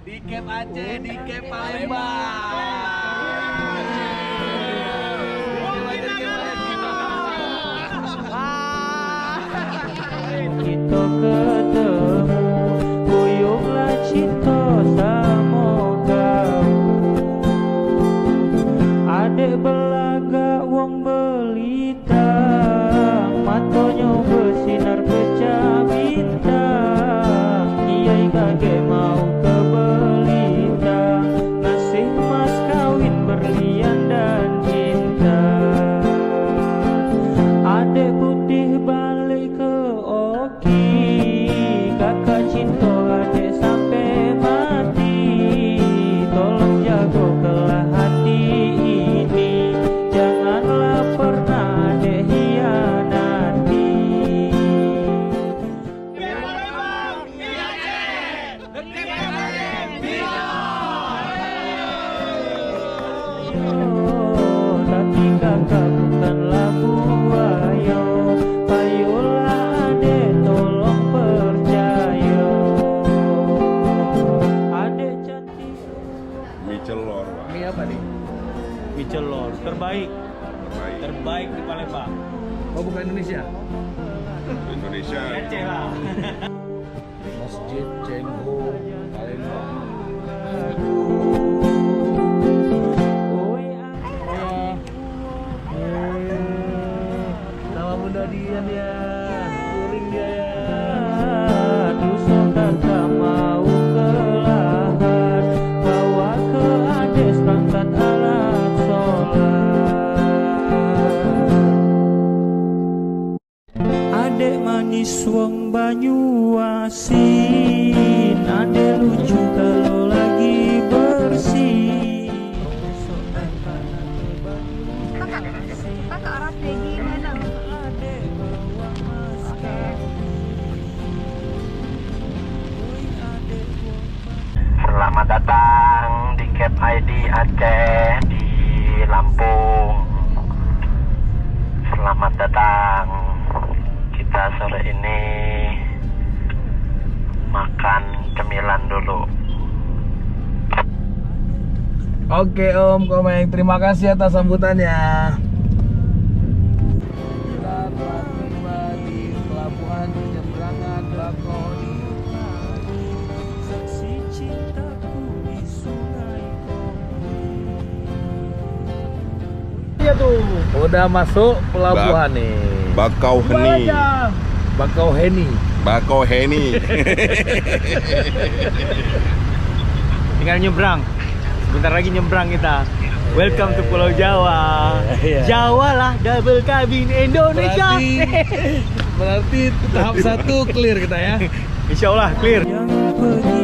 Di Camp Aceh, di Camp Palembang. Kita ketemu, kuyunglah cinta sama kau. Adek belaga wong belita, matanya bersinar pecah bintang. Iya kage mau ke belita, ngasih mas kawin berlian dan cinta. Adek putih balik ke Oki, kakak cinta adek sampai mati. Tolong jaga kelah hati ini, janganlah pernah adek hianati. Tapi kakak bukanlah buaya, ayolah adek tolong percaya. Adek cantik. Mie celor, Pak. Ini apa nih? Mie celor terbaik, Terbaik. terbaik di Palembang. Oh, bukan Indonesia. Indonesia. Aceh lah. Masjid Cengho Palembang. Nama bunda dia kuring dia ya. Dusun kakak mau kelahan, bawa ke adek seperangkat alat sholat. Adek manis wong Banyuasin, adek lucu kalau lagi bersih. Kakak Arab Peggy mana? Adek bawa masker. Selamat datang di Camp ID Aceh di Lampung. Selamat datang. Kita sore ini makan cemilan dulu. Oke Om Komeng, terima kasih atas sambutannya. Kita telah tiba di pelabuhan penyeberangan Bakauheni. Saksi cintaku di sungai Iya tuh, udah masuk pelabuhan nih. Bakauheni. Bakauheni. Bakauheni. tinggal nyebrang. Sebentar lagi nyebrang kita. Welcome to Pulau Jawa. Jawa lah double kabin Indonesia. Berarti tahap 1 clear kita ya. Insya Allah clear. Yang pergi